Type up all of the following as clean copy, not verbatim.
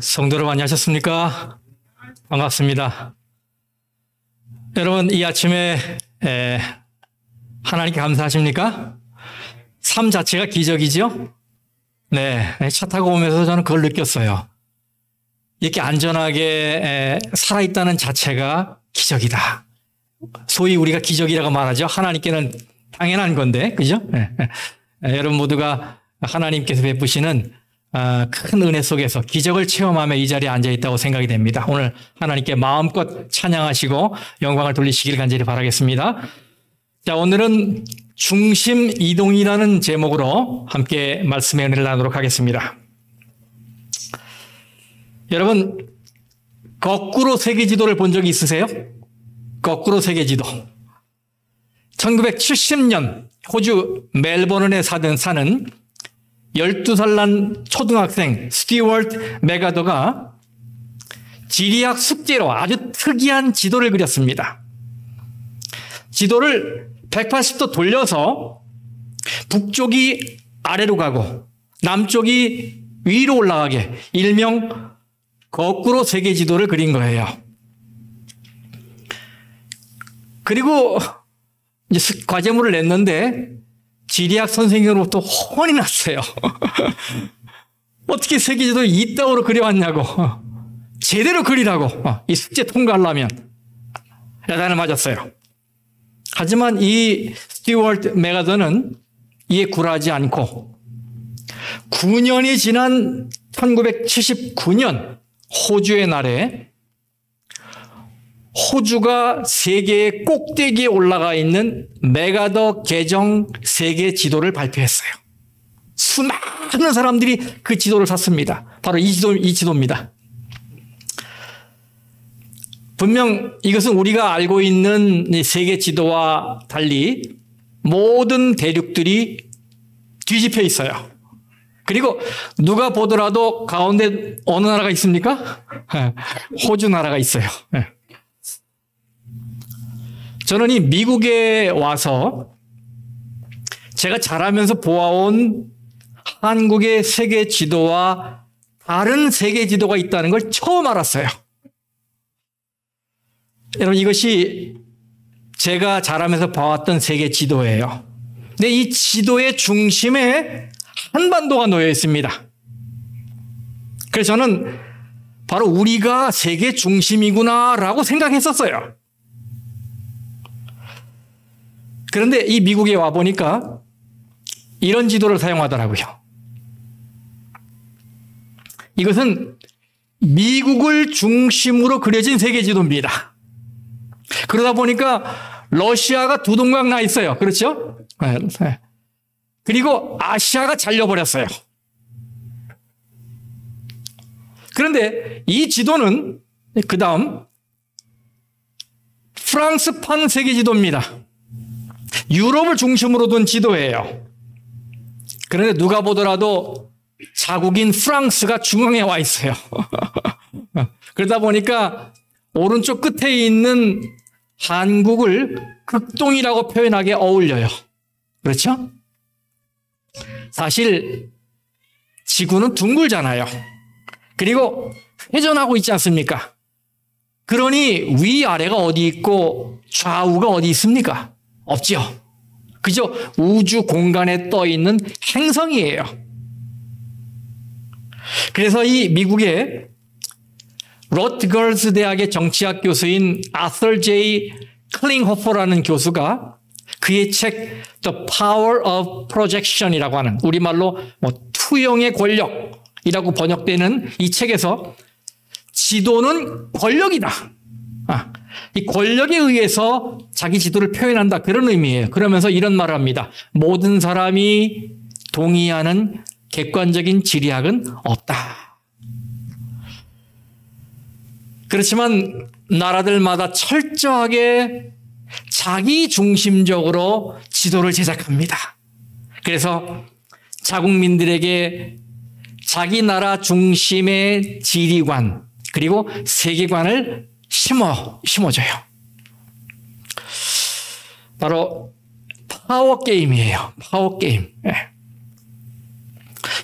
성도 여러분 안녕하셨습니까? 반갑습니다. 여러분 이 아침에 하나님께 감사하십니까? 삶 자체가 기적이죠? 네, 차 타고 오면서 저는 그걸 느꼈어요. 이렇게 안전하게 살아있다는 자체가 기적이다. 소위 우리가 기적이라고 말하죠. 하나님께는 당연한 건데, 그죠? 여러분 모두가 하나님께서 베푸시는 큰 은혜 속에서 기적을 체험하며 이 자리에 앉아있다고 생각이 됩니다. 오늘 하나님께 마음껏 찬양하시고 영광을 돌리시길 간절히 바라겠습니다. 자, 오늘은 중심 이동이라는 제목으로 함께 말씀의 은혜를 나누도록 하겠습니다. 여러분, 거꾸로 세계지도를 본 적이 있으세요? 거꾸로 세계지도. 1970년 호주 멜버른에 사는 12살 난 초등학생 스튜어트 메가더가 지리학 숙제로 아주 특이한 지도를 그렸습니다. 지도를 180도 돌려서 북쪽이 아래로 가고 남쪽이 위로 올라가게 일명 거꾸로 세계 지도를 그린 거예요. 그리고 이제 과제물을 냈는데 지리학 선생님으로부터 혼이 났어요. 어떻게 세계 지도를 이따구로 그려왔냐고. 제대로 그리라고. 이 숙제 통과하려면. 야단을 맞았어요. 하지만 이 스튜어트 메가더는 이에 굴하지 않고 9년이 지난 1979년 호주의 날에 호주가 세계의 꼭대기에 올라가 있는 메가더 개정 세계 지도를 발표했어요. 수많은 사람들이 그 지도를 샀습니다. 바로 이 지도입니다. 분명 이것은 우리가 알고 있는 세계 지도와 달리 모든 대륙들이 뒤집혀 있어요. 그리고 누가 보더라도 가운데 어느 나라가 있습니까? 호주 나라가 있어요. 저는 이 미국에 와서 제가 자라면서 보아온 한국의 세계 지도와 다른 세계 지도가 있다는 걸 처음 알았어요. 여러분 이것이 제가 자라면서 봐왔던 세계 지도예요. 근데 이 지도의 중심에 한반도가 놓여 있습니다. 그래서 저는 바로 우리가 세계 중심이구나라고 생각했었어요. 그런데 이 미국에 와보니까 이런 지도를 사용하더라고요. 이것은 미국을 중심으로 그려진 세계 지도입니다. 그러다 보니까 러시아가 두 동강 나 있어요. 그렇죠? 그리고 아시아가 잘려버렸어요. 그런데 이 지도는 그 다음 프랑스판 세계 지도입니다. 유럽을 중심으로 둔 지도예요. 그런데 누가 보더라도 자국인 프랑스가 중앙에 와 있어요. 그러다 보니까 오른쪽 끝에 있는 한국을 극동이라고 표현하게 어울려요. 그렇죠? 사실 지구는 둥글잖아요. 그리고 회전하고 있지 않습니까? 그러니 위아래가 어디 있고 좌우가 어디 있습니까? 없죠. 그저 우주 공간에 떠 있는 행성이에요. 그래서 이 미국의 로트거스 대학의 정치학 교수인 아서 제이 클링호퍼라는 교수가 그의 책 The Power of Projection이라고 하는 우리말로 투영의 권력이라고 번역되는 이 책에서 지도는 권력이다. 이 권력에 의해서 자기 지도를 표현한다. 그런 의미예요. 그러면서 이런 말을 합니다. 모든 사람이 동의하는 객관적인 지리학은 없다. 그렇지만 나라들마다 철저하게 자기 중심적으로 지도를 제작합니다. 그래서 자국민들에게 자기 나라 중심의 지리관 그리고 세계관을 심어줘요. 바로 파워 게임이에요. 파워 게임. 예.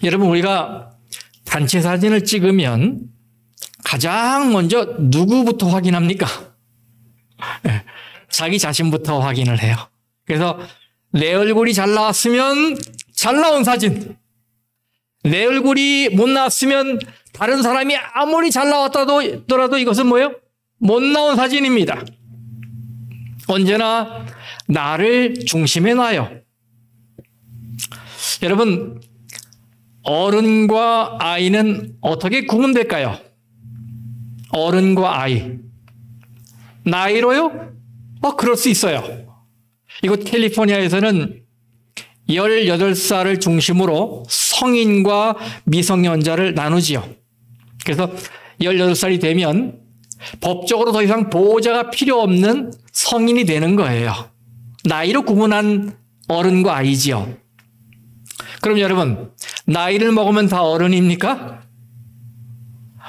여러분, 우리가 단체 사진을 찍으면 가장 먼저 누구부터 확인합니까? 예. 자기 자신부터 확인을 해요. 그래서 내 얼굴이 잘 나왔으면 잘 나온 사진, 내 얼굴이 못 나왔으면 다른 사람이 아무리 잘 나왔더라도 이것은 뭐예요? 못 나온 사진입니다. 언제나 나를 중심에 놔요. 여러분, 어른과 아이는 어떻게 구분될까요? 어른과 아이. 나이로요? 그럴 수 있어요. 이곳 캘리포니아에서는 18살을 중심으로 성인과 미성년자를 나누지요. 그래서 18살이 되면 법적으로 더 이상 보호자가 필요 없는 성인이 되는 거예요. 나이로 구분한 어른과 아이지요. 그럼 여러분, 나이를 먹으면 다 어른입니까?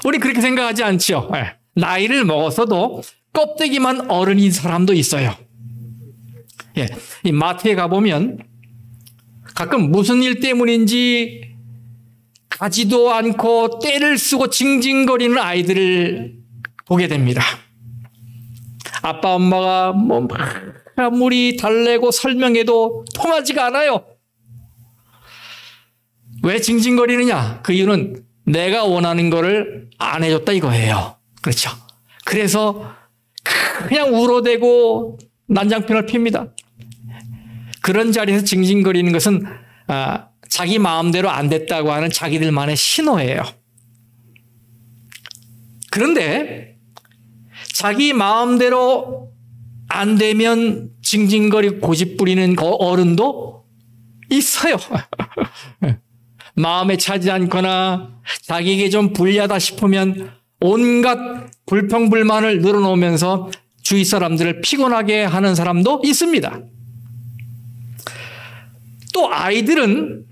우리 그렇게 생각하지 않죠. 나이를 먹었어도 껍데기만 어른인 사람도 있어요. 예, 이 마트에 가보면 가끔 무슨 일 때문인지 가지도 않고 떼를 쓰고 징징거리는 아이들을 보게 됩니다. 아빠, 엄마가 뭐 아무리 달래고 설명해도 통하지가 않아요. 왜 징징거리느냐? 그 이유는 내가 원하는 거를 안 해줬다 이거예요. 그렇죠? 그래서 그냥 울어대고 난장편을 핍니다. 그런 자리에서 징징거리는 것은 자기 마음대로 안 됐다고 하는 자기들만의 신호예요. 그런데 자기 마음대로 안 되면 징징거리고 고집부리는 어른도 있어요. 마음에 차지 않거나 자기에게 좀 불리하다 싶으면 온갖 불평불만을 늘어놓으면서 주위 사람들을 피곤하게 하는 사람도 있습니다. 또 아이들은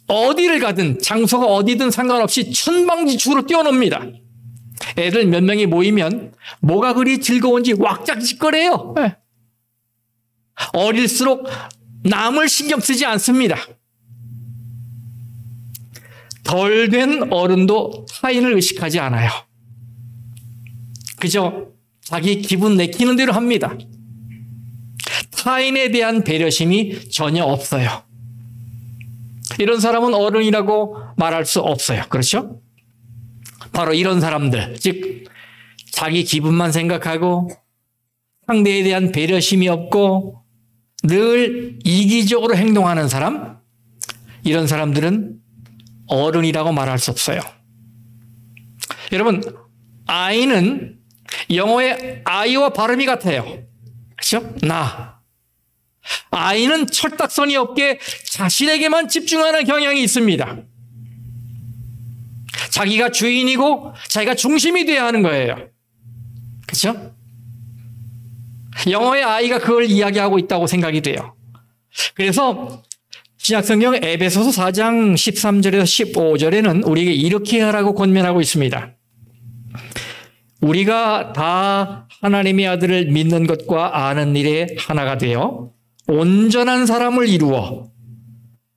어디를 가든 장소가 어디든 상관없이 천방지축으로 뛰어놉니다. 애들 몇 명이 모이면 뭐가 그리 즐거운지 왁작지껄해요. 어릴수록 남을 신경 쓰지 않습니다. 덜 된 어른도 타인을 의식하지 않아요. 그저 자기 기분 내키는 대로 합니다. 타인에 대한 배려심이 전혀 없어요. 이런 사람은 어른이라고 말할 수 없어요. 그렇죠? 바로 이런 사람들, 즉 자기 기분만 생각하고 상대에 대한 배려심이 없고 늘 이기적으로 행동하는 사람, 이런 사람들은 어른이라고 말할 수 없어요. 여러분, 아이는 영어의 아이와 발음이 같아요. 그렇죠? 나. 아이는 철딱서니 없게 자신에게만 집중하는 경향이 있습니다. 자기가 주인이고 자기가 중심이 되어야 하는 거예요. 그렇죠? 영어의 아이가 그걸 이야기하고 있다고 생각이 돼요. 그래서 신약성경 에베소서 4장 13절에서 15절에는 우리에게 이렇게 하라고 권면하고 있습니다. 우리가 다 하나님의 아들을 믿는 것과 아는 일에 하나가 되어 온전한 사람을 이루어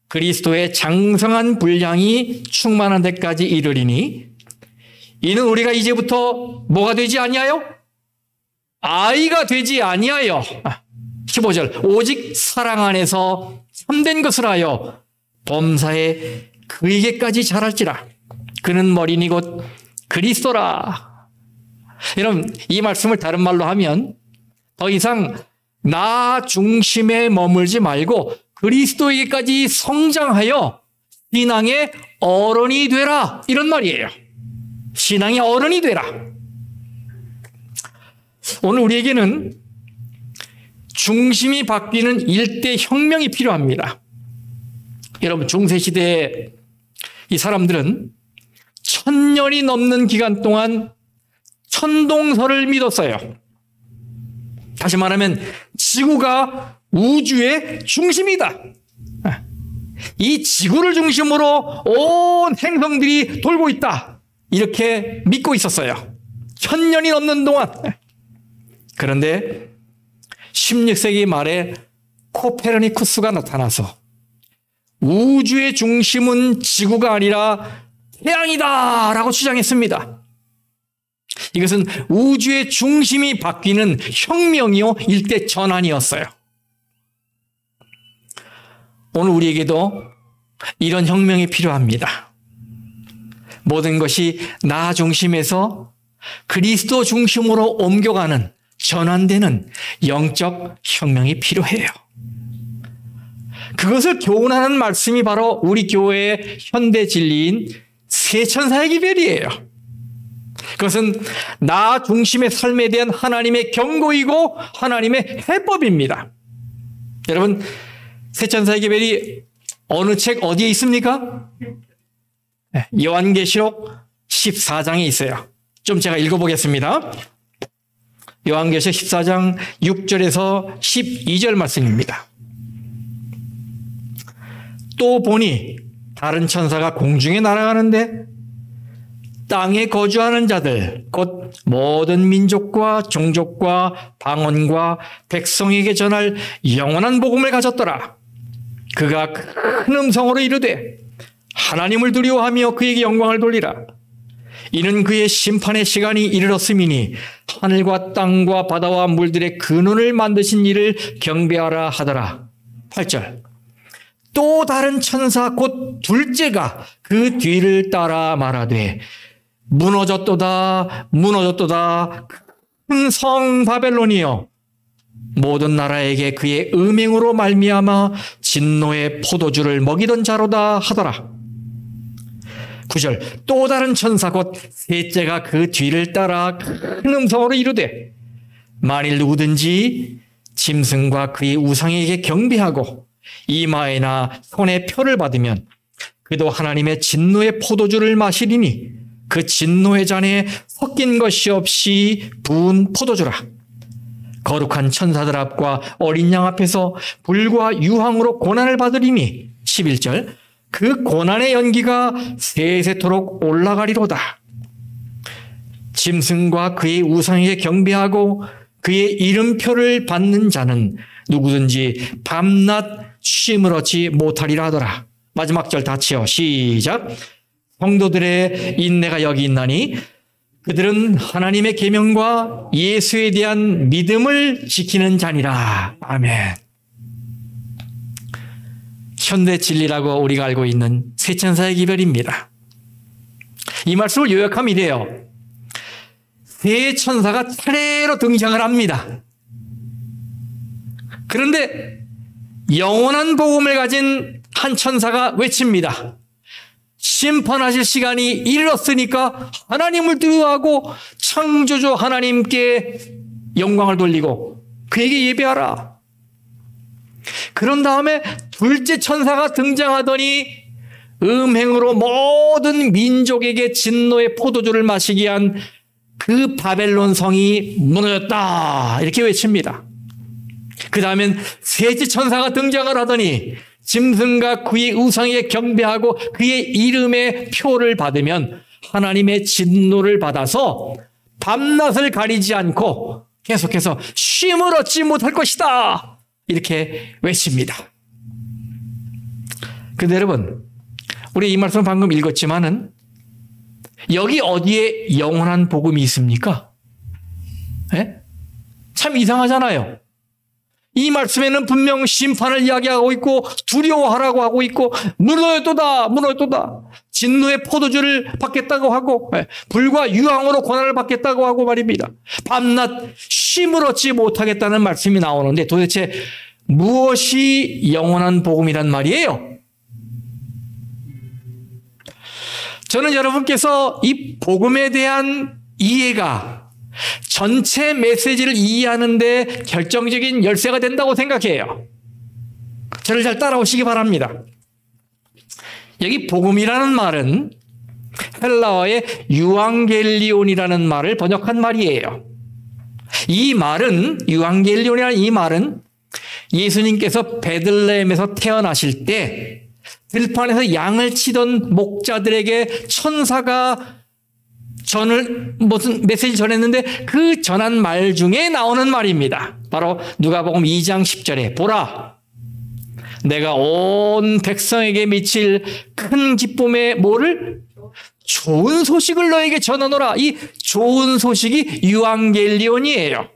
그리스도의 장성한 분량이 충만한 데까지 이르리니 이는 우리가 이제부터 뭐가 되지 아니하여? 아이가 되지 아니하여 15절 오직 사랑 안에서 참된 것을 하여 범사에 그에게까지 자랄지라 그는 머리니 곧 그리스도라. 여러분, 이 말씀을 다른 말로 하면 더 이상 나 중심에 머물지 말고 그리스도에게까지 성장하여 신앙의 어른이 되라, 이런 말이에요. 신앙의 어른이 되라. 오늘 우리에게는 중심이 바뀌는 일대 혁명이 필요합니다. 여러분, 중세시대에 이 사람들은 1000년이 넘는 기간 동안 천동설을 믿었어요. 다시 말하면 지구가 우주의 중심이다. 이 지구를 중심으로 온 행성들이 돌고 있다. 이렇게 믿고 있었어요. 1000년이 넘는 동안. 그런데 16세기 말에 코페르니쿠스가 나타나서 우주의 중심은 지구가 아니라 태양이다 라고 주장했습니다. 이것은 우주의 중심이 바뀌는 혁명이요, 일대 전환이었어요. 오늘 우리에게도 이런 혁명이 필요합니다. 모든 것이 나 중심에서 그리스도 중심으로 옮겨가는, 전환되는 영적 혁명이 필요해요. 그것을 교훈하는 말씀이 바로 우리 교회의 현대 진리인 세천사의 기별이에요. 그것은 나 중심의 삶에 대한 하나님의 경고이고 하나님의 해법입니다. 여러분, 세천사의 기별이 어느 책 어디에 있습니까? 요한계시록 14장에 있어요. 좀 제가 읽어보겠습니다. 요한계시록 14장 6절에서 12절 말씀입니다. 또 보니 다른 천사가 공중에 날아가는데 땅에 거주하는 자들 곧 모든 민족과 종족과 방언과 백성에게 전할 영원한 복음을 가졌더라. 그가 큰 음성으로 이르되 하나님을 두려워하며 그에게 영광을 돌리라. 이는 그의 심판의 시간이 이르렀음이니 하늘과 땅과 바다와 물들의 근원을 만드신 이를 경배하라 하더라. 8절. 또 다른 천사 곧 둘째가 그 뒤를 따라 말하되 무너졌도다 무너졌도다 큰 성 바벨론이여 모든 나라에게 그의 음행으로 말미암아 진노의 포도주를 먹이던 자로다 하더라. 9절. 또 다른 천사 곧 셋째가 그 뒤를 따라 큰 음성으로 이르되 만일 누구든지 짐승과 그의 우상에게 경배하고 이마에나 손에 표를 받으면 그도 하나님의 진노의 포도주를 마시리니 그 진노의 잔에 섞인 것이 없이 부은 포도주라. 거룩한 천사들 앞과 어린 양 앞에서 불과 유황으로 고난을 받으리니 11절. 그 고난의 연기가 세세토록 올라가리로다. 짐승과 그의 우상에게 경배하고 그의 이름표를 받는 자는 누구든지 밤낮 쉼을 얻지 못하리라 하더라. 마지막 절 다치어 시작. 성도들의 인내가 여기 있나니 그들은 하나님의 계명과 예수에 대한 믿음을 지키는 자니라. 아멘. 현대 진리라고 우리가 알고 있는 세천사의 기별입니다. 이 말씀을 요약하면 이래요. 세 천사가 차례로 등장을 합니다. 그런데 영원한 복음을 가진 한 천사가 외칩니다. 심판하실 시간이 이르렀으니까 하나님을 두려워하고 창조주 하나님께 영광을 돌리고 그에게 예배하라. 그런 다음에 둘째 천사가 등장하더니 음행으로 모든 민족에게 진노의 포도주를 마시게 한 그 바벨론 성이 무너졌다 이렇게 외칩니다. 그 다음엔 셋째 천사가 등장을 하더니 짐승과 그의 우상에 경배하고 그의 이름의 표를 받으면 하나님의 진노를 받아서 밤낮을 가리지 않고 계속해서 쉼을 얻지 못할 것이다 이렇게 외칩니다. 그런데 여러분, 우리 이 말씀 방금 읽었지만은 여기 어디에 영원한 복음이 있습니까? 네? 참 이상하잖아요. 이 말씀에는 분명 심판을 이야기하고 있고 두려워하라고 하고 있고 무너졌도다 무너졌도다 진노의 포도주를 받겠다고 하고 불과 유황으로 고난을 받겠다고 하고 말입니다. 밤낮 쉼을 얻지 못하겠다는 말씀이 나오는데 도대체 무엇이 영원한 복음이란 말이에요? 저는 여러분께서 이 복음에 대한 이해가 전체 메시지를 이해하는 데 결정적인 열쇠가 된다고 생각해요. 저를 잘 따라오시기 바랍니다. 여기 복음이라는 말은 헬라어의 유앙겔리온이라는 말을 번역한 말이에요. 이 말은, 유앙겔리온이라는 이 말은 예수님께서 베들레헴에서 태어나실 때 들판에서 양을 치던 목자들에게 천사가 무슨 메시지 전했는데 그 전한 말 중에 나오는 말입니다. 바로 누가복음 2장 10절에 보라 내가 온 백성에게 미칠 큰 기쁨의 뭐를? 좋은 소식을 너에게 전하노라. 이 좋은 소식이 유앙겔리온이에요.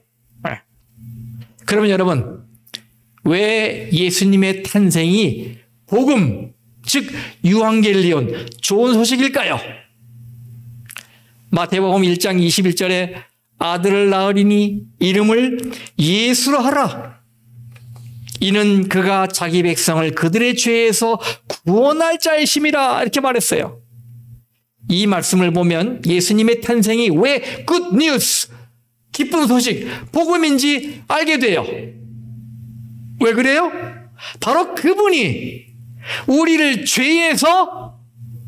그러면 여러분, 왜 예수님의 탄생이 복음, 즉 유앙겔리온, 좋은 소식일까요? 마태복음 1장 21절에 아들을 낳으리니 이름을 예수로 하라. 이는 그가 자기 백성을 그들의 죄에서 구원할 자이심이라, 이렇게 말했어요. 이 말씀을 보면 예수님의 탄생이 왜 굿뉴스, 기쁜 소식, 복음인지 알게 돼요. 왜 그래요? 바로 그분이 우리를 죄에서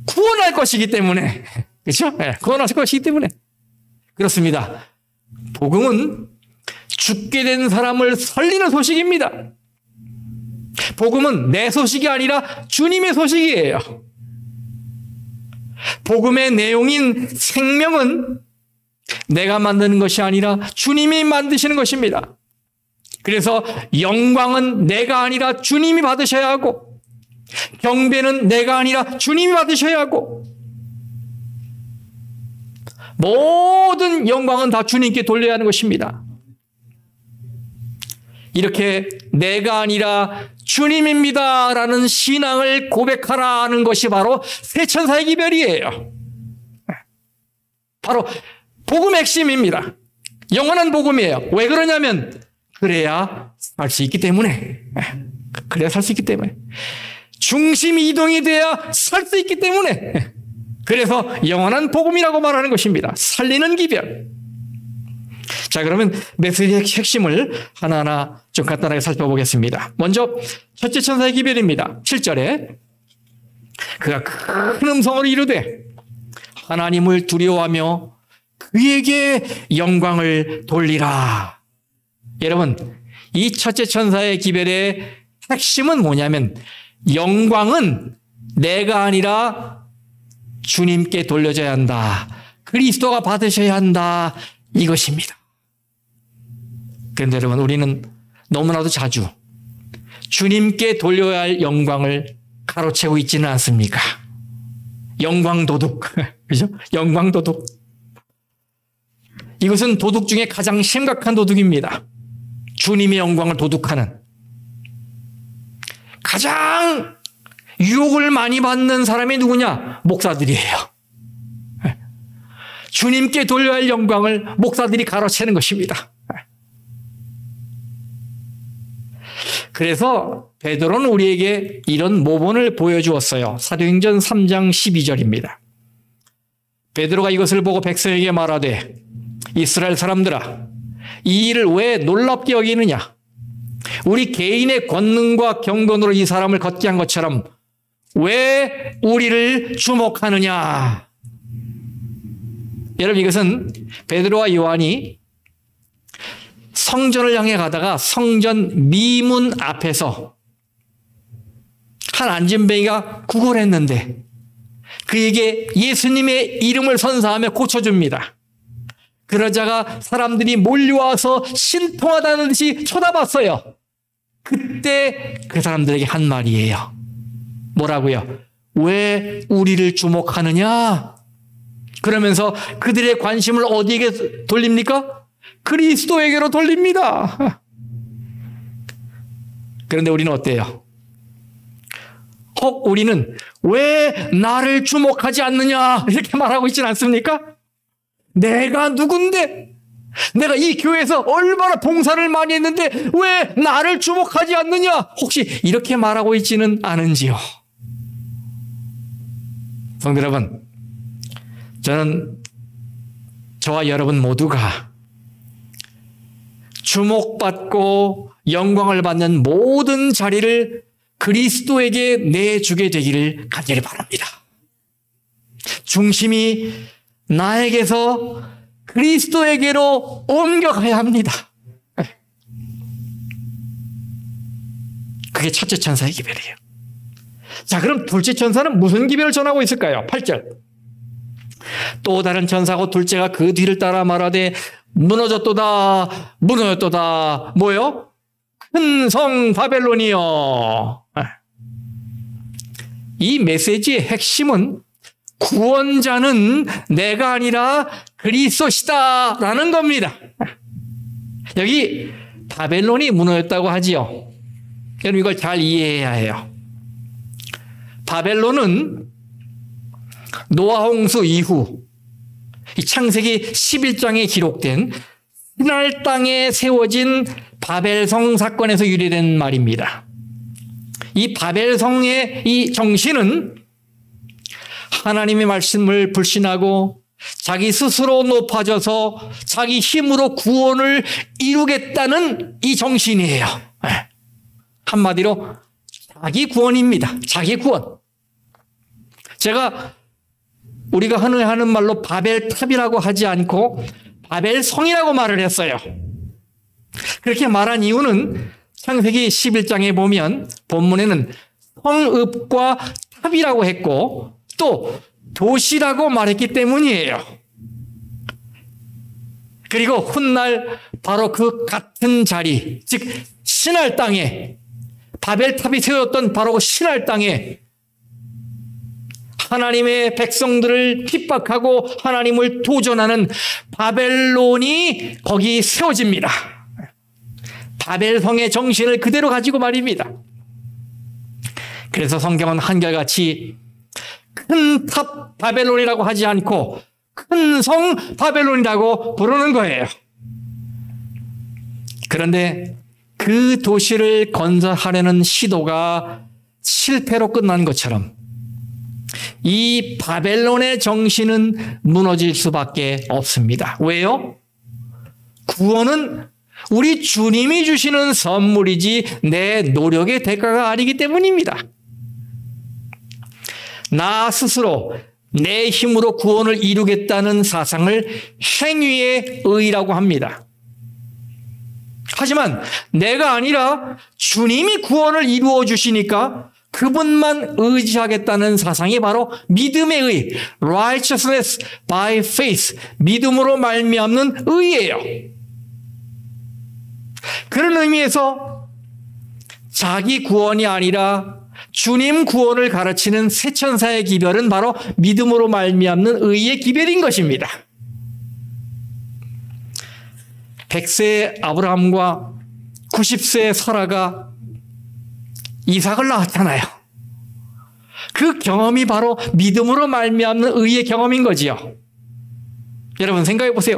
구원할 것이기 때문에. 그렇죠? 네, 구원할 것이기 때문에. 그렇습니다. 복음은 죽게 된 사람을 살리는 소식입니다. 복음은 내 소식이 아니라 주님의 소식이에요. 복음의 내용인 생명은 내가 만드는 것이 아니라 주님이 만드시는 것입니다. 그래서 영광은 내가 아니라 주님이 받으셔야 하고, 경배는 내가 아니라 주님이 받으셔야 하고, 모든 영광은 다 주님께 돌려야 하는 것입니다. 이렇게 내가 아니라 주님입니다 라는 신앙을 고백하라는 것이 바로 새 천사의 기별이에요. 바로 복음의 핵심입니다. 영원한 복음이에요. 왜 그러냐면 그래야 살 수 있기 때문에. 그래야 살 수 있기 때문에. 중심 이동이 돼야 살 수 있기 때문에. 그래서 영원한 복음이라고 말하는 것입니다. 살리는 기별. 자, 그러면 메시지의 핵심을 하나하나 좀 간단하게 살펴보겠습니다. 먼저 첫째 천사의 기별입니다. 7절에 그가 큰 음성으로 이르되 하나님을 두려워하며 그에게 영광을 돌리라. 여러분, 이 첫째 천사의 기별의 핵심은 뭐냐면 영광은 내가 아니라 주님께 돌려져야 한다. 그리스도가 받으셔야 한다. 이것입니다. 그런데 여러분, 우리는 너무나도 자주 주님께 돌려야 할 영광을 가로채고 있지는 않습니까? 영광 도둑. 그죠? 영광 도둑. 이것은 도둑 중에 가장 심각한 도둑입니다. 주님의 영광을 도둑하는. 가장 유혹을 많이 받는 사람이 누구냐? 목사들이에요. 주님께 돌려야 할 영광을 목사들이 가로채는 것입니다. 그래서 베드로는 우리에게 이런 모본을 보여주었어요. 사도행전 3장 12절입니다. 베드로가 이것을 보고 백성에게 말하되 이스라엘 사람들아, 이 일을 왜 놀랍게 여기느냐? 우리 개인의 권능과 경건으로 이 사람을 걷게 한 것처럼 왜 우리를 주목하느냐? 여러분, 이것은 베드로와 요한이 성전을 향해 가다가 성전 미문 앞에서 한 안진뱅이가 구걸했는데 그에게 예수님의 이름을 선사하며 고쳐줍니다. 그러자가 사람들이 몰려와서 신통하다는 듯이 쳐다봤어요. 그때 그 사람들에게 한 말이에요. 뭐라고요? 왜 우리를 주목하느냐? 그러면서 그들의 관심을 어디에게 돌립니까? 그리스도에게로 돌립니다. 그런데 우리는 어때요? 우리는 왜 나를 주목하지 않느냐? 이렇게 말하고 있지는 않습니까? 내가 누군데? 내가 이 교회에서 얼마나 봉사를 많이 했는데 왜 나를 주목하지 않느냐? 혹시 이렇게 말하고 있지는 않은지요? 성도 여러분, 저는 저와 여러분 모두가 주목받고 영광을 받는 모든 자리를 그리스도에게 내주게 되기를 간절히 바랍니다. 중심이 나에게서 그리스도에게로 옮겨가야 합니다. 그게 첫째 천사의 기별이에요. 자, 그럼 둘째 천사는 무슨 기별을 전하고 있을까요? 8절. 또 다른 천사고 둘째가 그 뒤를 따라 말하되 무너졌도다, 무너졌도다. 뭐요? 큰 성 바벨론이여. 이 메시지의 핵심은 구원자는 내가 아니라 그리스도시다라는 겁니다. 여기 바벨론이 무너졌다고 하지요. 여러분 이걸 잘 이해해야 해요. 바벨론은 노아 홍수 이후 이 창세기 11장에 기록된 신할 땅에 세워진 바벨성 사건에서 유래된 말입니다. 이 바벨성의 이 정신은 하나님의 말씀을 불신하고 자기 스스로 높아져서 자기 힘으로 구원을 이루겠다는 이 정신이에요. 한마디로 자기 구원입니다. 자기 구원. 제가 우리가 흔히 하는 말로 바벨탑이라고 하지 않고 바벨성이라고 말을 했어요. 그렇게 말한 이유는 창세기 11장에 보면 본문에는 성읍과 탑이라고 했고 또 도시라고 말했기 때문이에요. 그리고 훗날 바로 그 같은 자리, 즉 신할 땅에 바벨탑이 세웠던 바로 그 신할 땅에 하나님의 백성들을 핍박하고 하나님을 도전하는 바벨론이 거기 세워집니다. 바벨성의 정신을 그대로 가지고 말입니다. 그래서 성경은 한결같이 큰 탑 바벨론이라고 하지 않고 큰 성 바벨론이라고 부르는 거예요. 그런데 그 도시를 건설하려는 시도가 실패로 끝난 것처럼 이 바벨론의 정신은 무너질 수밖에 없습니다. 왜요? 구원은 우리 주님이 주시는 선물이지 내 노력의 대가가 아니기 때문입니다. 나 스스로 내 힘으로 구원을 이루겠다는 사상을 행위의 의라고 합니다. 하지만 내가 아니라 주님이 구원을 이루어 주시니까 그분만 의지하겠다는 사상이 바로 믿음의 의, righteousness by faith, 믿음으로 말미암는 의예요. 그런 의미에서 자기 구원이 아니라 주님 구원을 가르치는 세천사의 기별은 바로 믿음으로 말미암는 의의 기별인 것입니다. 100세의 아브라함과 90세의 사라가 이삭을 낳았잖아요. 그 경험이 바로 믿음으로 말미암는 의의 경험인 거지요. 여러분 생각해 보세요.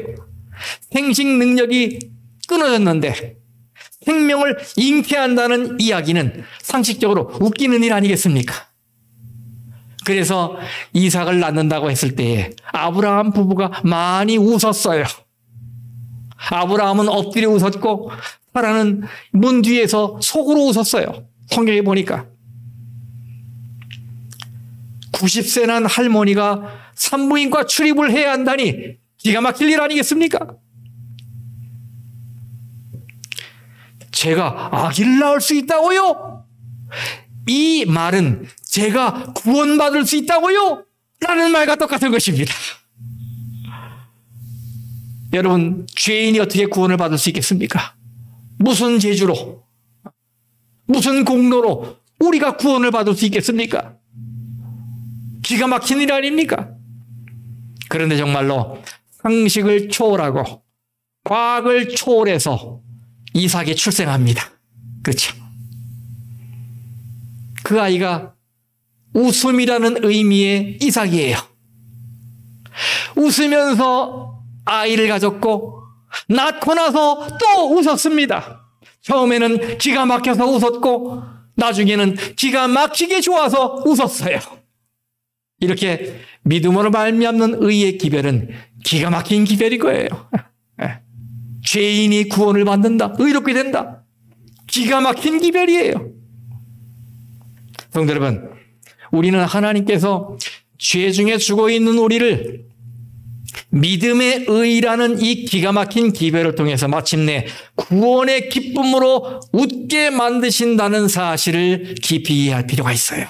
생식 능력이 끊어졌는데 생명을 잉태한다는 이야기는 상식적으로 웃기는 일 아니겠습니까? 그래서 이삭을 낳는다고 했을 때에 아브라함 부부가 많이 웃었어요. 아브라함은 엎드려 웃었고 사라는 문 뒤에서 속으로 웃었어요. 성경에 보니까 90세 난 할머니가 산부인과 출입을 해야 한다니 기가 막힐 일 아니겠습니까? 제가 아기를 낳을 수 있다고요? 이 말은 제가 구원받을 수 있다고요? 라는 말과 똑같은 것입니다. 여러분, 죄인이 어떻게 구원을 받을 수 있겠습니까? 무슨 재주로, 무슨 공로로 우리가 구원을 받을 수 있겠습니까? 기가 막힌 일 아닙니까? 그런데 정말로 상식을 초월하고 과학을 초월해서 이삭이 출생합니다. 그렇죠? 그 아이가 웃음이라는 의미의 이삭이에요. 웃으면서 아이를 가졌고 낳고 나서 또 웃었습니다. 처음에는 기가 막혀서 웃었고 나중에는 기가 막히게 좋아서 웃었어요. 이렇게 믿음으로 말미암는 의의 기별은 기가 막힌 기별인 거예요. 죄인이 구원을 받는다. 의롭게 된다. 기가 막힌 기별이에요. 성도 여러분, 우리는 하나님께서 죄 중에 죽어 있는 우리를 믿음의 의라는 이 기가 막힌 기별을 통해서 마침내 구원의 기쁨으로 웃게 만드신다는 사실을 깊이 이해할 필요가 있어요.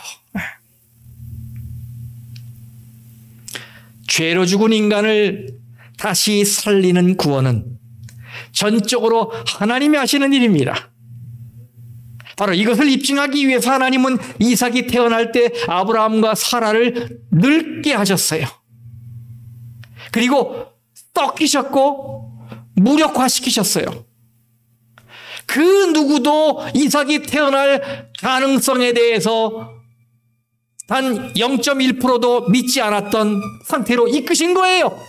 죄로 죽은 인간을 다시 살리는 구원은 전적으로 하나님이 하시는 일입니다. 바로 이것을 입증하기 위해서 하나님은 이삭이 태어날 때 아브라함과 사라를 늙게 하셨어요. 그리고 썩히셨고 무력화시키셨어요. 그 누구도 이삭이 태어날 가능성에 대해서 단 0.1%도 믿지 않았던 상태로 이끄신 거예요.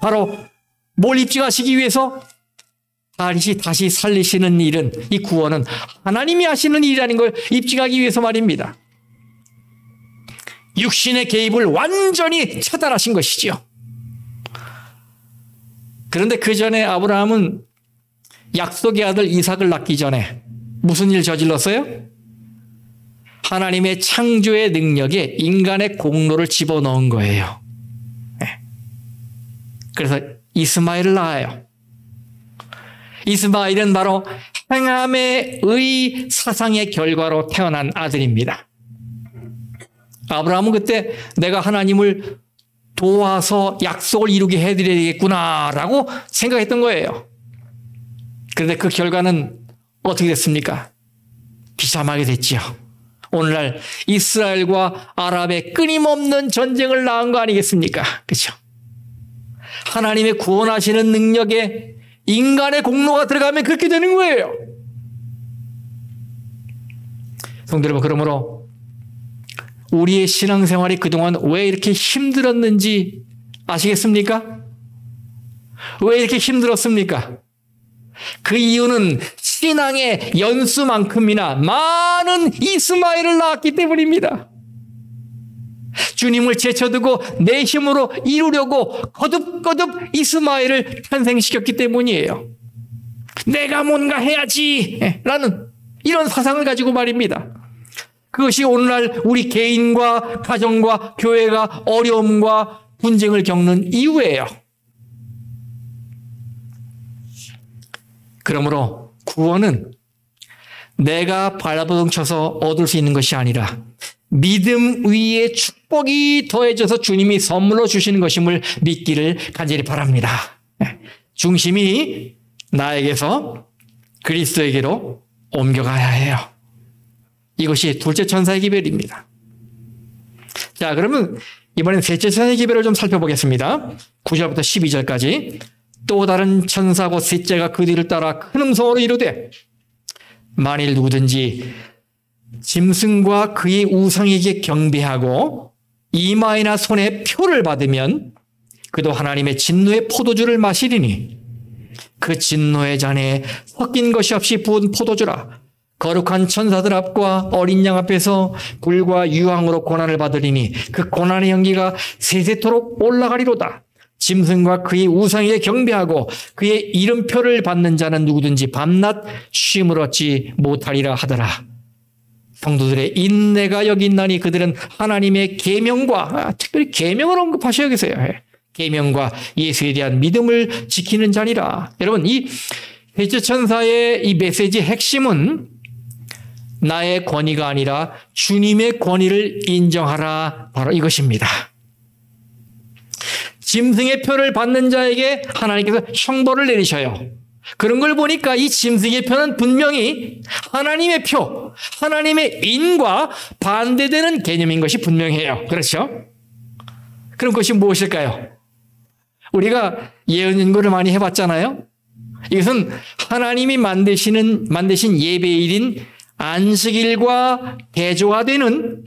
바로 뭘 입증하시기 위해서? 다시 살리시는 일은, 이 구원은 하나님이 하시는 일이라는 걸 입증하기 위해서 말입니다. 육신의 개입을 완전히 차단하신 것이지요. 그런데 그 전에 아브라함은 약속의 아들 이삭을 낳기 전에 무슨 일 저질렀어요? 하나님의 창조의 능력에 인간의 공로를 집어넣은 거예요. 그래서 이스마엘을 낳아요. 이스마엘은 바로 행함의 의 사상의 결과로 태어난 아들입니다. 아브라함은 그때 내가 하나님을 도와서 약속을 이루게 해드려야겠구나라고 생각했던 거예요. 그런데 그 결과는 어떻게 됐습니까? 비참하게 됐지요. 오늘날 이스라엘과 아랍의 끊임없는 전쟁을 낳은 거 아니겠습니까? 그렇죠? 하나님의 구원하시는 능력에 인간의 공로가 들어가면 그렇게 되는 거예요. 성도 여러분, 그러므로 우리의 신앙생활이 그동안 왜 이렇게 힘들었는지 아시겠습니까? 왜 이렇게 힘들었습니까? 그 이유는 신앙의 연수만큼이나 많은 이스마엘을 낳았기 때문입니다. 주님을 제쳐두고 내 힘으로 이루려고 거듭거듭 이스마엘을 탄생시켰기 때문이에요. 내가 뭔가 해야지 라는 이런 사상을 가지고 말입니다. 그것이 오늘날 우리 개인과 가정과 교회가 어려움과 분쟁을 겪는 이유예요. 그러므로 구원은 내가 발버둥쳐서 얻을 수 있는 것이 아니라 믿음 위에 축복이 더해져서 주님이 선물로 주시는 것임을 믿기를 간절히 바랍니다. 중심이 나에게서 그리스도에게로 옮겨가야 해요. 이것이 둘째 천사의 기별입니다. 자, 그러면 이번엔 셋째 천사의 기별을 좀 살펴보겠습니다. 9절부터 12절까지. 또 다른 천사 곧 셋째가 그 뒤를 따라 큰 음성으로 이르되 만일 누구든지 짐승과 그의 우상에게 경배하고 이마에나 손에 표를 받으면 그도 하나님의 진노의 포도주를 마시리니 그 진노의 잔에 섞인 것이 없이 부은 포도주라. 거룩한 천사들 앞과 어린 양 앞에서 불과 유황으로 고난을 받으리니 그 고난의 연기가 세세토록 올라가리로다. 짐승과 그의 우상에게 경배하고 그의 이름표를 받는 자는 누구든지 밤낮 쉼을 얻지 못하리라 하더라. 성도들의 인내가 여기 있나니 그들은 하나님의 계명과 특별히 계명을 언급하셔야겠어요. 계명과 예수에 대한 믿음을 지키는 자니라. 여러분, 이 셋째 천사의 이 메시지의 핵심은 나의 권위가 아니라 주님의 권위를 인정하라. 바로 이것입니다. 짐승의 표를 받는 자에게 하나님께서 형벌을 내리셔요. 그런 걸 보니까 이 짐승의 표는 분명히 하나님의 표, 하나님의 인과 반대되는 개념인 것이 분명해요. 그렇죠? 그럼 그것이 무엇일까요? 우리가 예언 연구를 많이 해봤잖아요. 이것은 하나님이 만드신 예배일인 안식일과 대조가 되는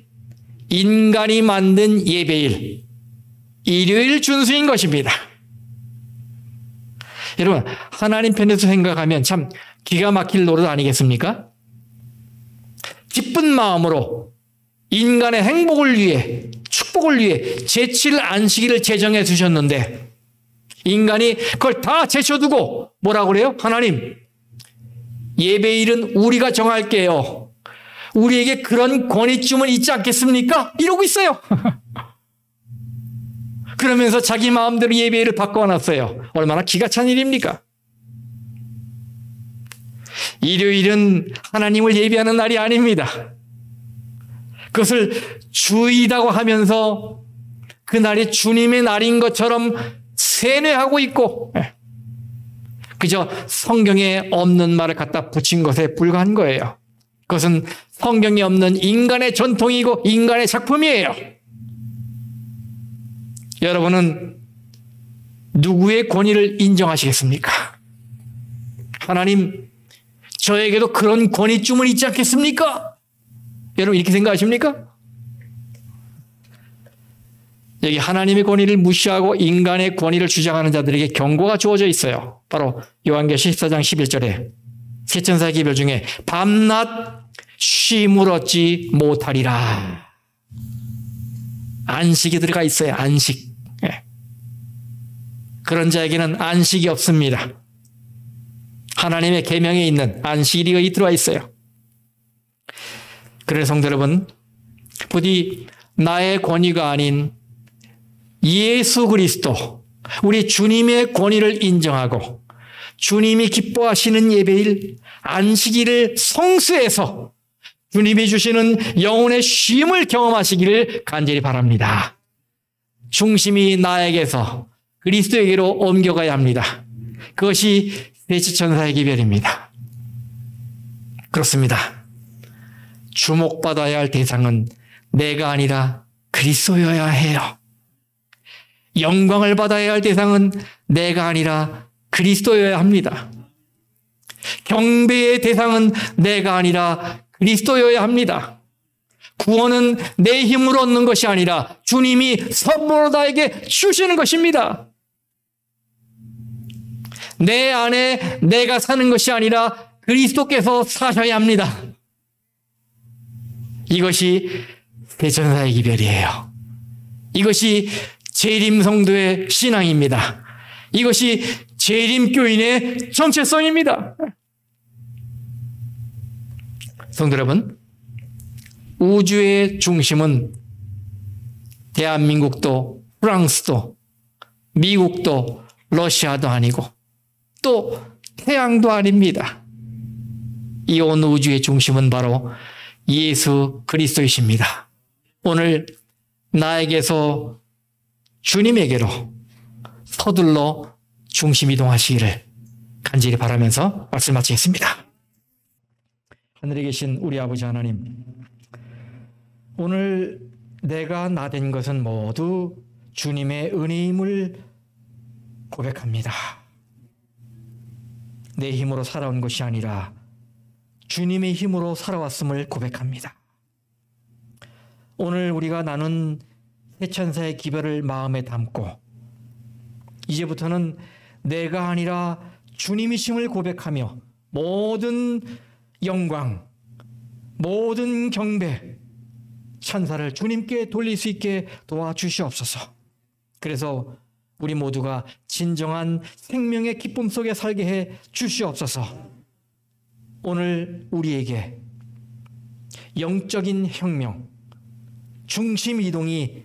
인간이 만든 예배일, 일요일 준수인 것입니다. 여러분, 하나님 편에서 생각하면 참 기가 막힐 노릇 아니겠습니까? 기쁜 마음으로 인간의 행복을 위해, 축복을 위해 제7 안식일을 제정해 주셨는데 인간이 그걸 다 제쳐두고 뭐라고 그래요? 하나님, 예배일은 우리가 정할게요. 우리에게 그런 권위쯤은 있지 않겠습니까? 이러고 있어요. 그러면서 자기 마음대로 예배일을 바꿔놨어요. 얼마나 기가 찬 일입니까? 일요일은 하나님을 예배하는 날이 아닙니다. 그것을 주이다고 하면서 그 날이 주님의 날인 것처럼 세뇌하고 있고 그저 성경에 없는 말을 갖다 붙인 것에 불과한 거예요. 그것은 성경에 없는 인간의 전통이고 인간의 작품이에요. 여러분은 누구의 권위를 인정하시겠습니까? 하나님, 저에게도 그런 권위쯤은 있지 않겠습니까? 여러분 이렇게 생각하십니까? 여기 하나님의 권위를 무시하고 인간의 권위를 주장하는 자들에게 경고가 주어져 있어요. 바로 요한계시 14장 11절에 세 천사의 기별 중에 밤낮 쉼을 얻지 못하리라. 안식이 들어가 있어요. 안식. 그런 자에게는 안식이 없습니다. 하나님의 계명에 있는 안식일이 거기 들어와 있어요. 그래서 성도 여러분, 부디 나의 권위가 아닌 예수 그리스도, 우리 주님의 권위를 인정하고 주님이 기뻐하시는 예배일 안식일을 성수해서 주님이 주시는 영혼의 쉼을 경험하시기를 간절히 바랍니다. 중심이 나에게서 그리스도에게로 옮겨가야 합니다. 그것이 대지천사의 기별입니다. 그렇습니다. 주목받아야 할 대상은 내가 아니라 그리스도여야 해요. 영광을 받아야 할 대상은 내가 아니라 그리스도여야 합니다. 경배의 대상은 내가 아니라 그리스도여야 합니다. 구원은 내 힘으로 얻는 것이 아니라 주님이 선물로 나에게 주시는 것입니다. 내 안에 내가 사는 것이 아니라 그리스도께서 사셔야 합니다. 이것이 대천사의 기별이에요. 이것이 재림성도의 신앙입니다. 이것이 재림교인의 정체성입니다. 성도 여러분, 우주의 중심은 대한민국도 프랑스도 미국도 러시아도 아니고 또 태양도 아닙니다. 이 온 우주의 중심은 바로 예수 그리스도이십니다. 오늘 나에게서 주님에게로 서둘러 중심 이동하시기를 간절히 바라면서 말씀 마치겠습니다. 하늘에 계신 우리 아버지 하나님, 오늘 내가 나된 것은 모두 주님의 은혜임을 고백합니다. 내 힘으로 살아온 것이 아니라 주님의 힘으로 살아왔음을 고백합니다. 오늘 우리가 나눈 세천사의 기별을 마음에 담고 이제부터는 내가 아니라 주님이심을 고백하며 모든 영광, 모든 경배, 찬사를 주님께 돌릴 수 있게 도와주시옵소서. 그래서 우리 모두가 진정한 생명의 기쁨 속에 살게 해 주시옵소서. 오늘 우리에게 영적인 혁명, 중심 이동이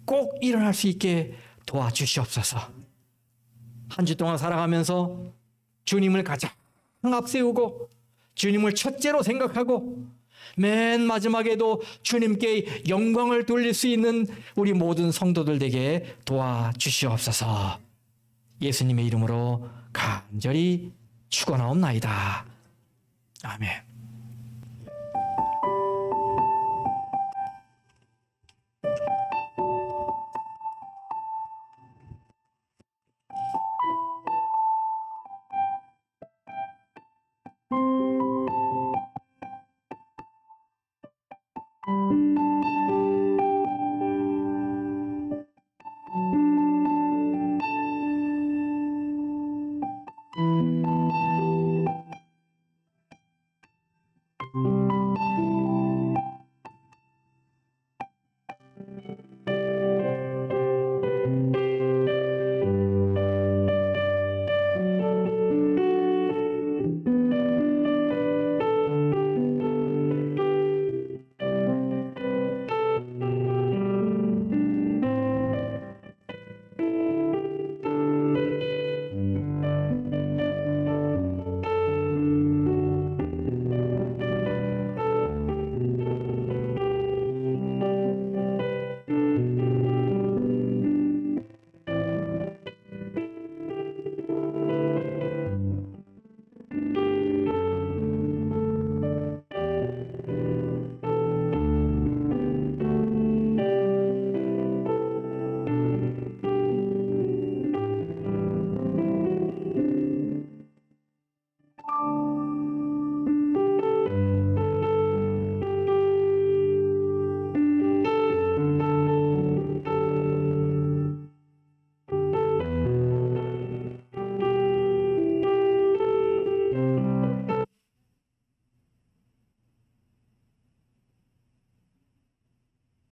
꼭 일어날 수 있게 도와주시옵소서. 한 주 동안 살아가면서 주님을 가장 앞세우고 주님을 첫째로 생각하고 맨 마지막에도 주님께 영광을 돌릴 수 있는 우리 모든 성도들 되게 도와주시옵소서. 예수님의 이름으로 간절히 축원하옵나이다. 아멘.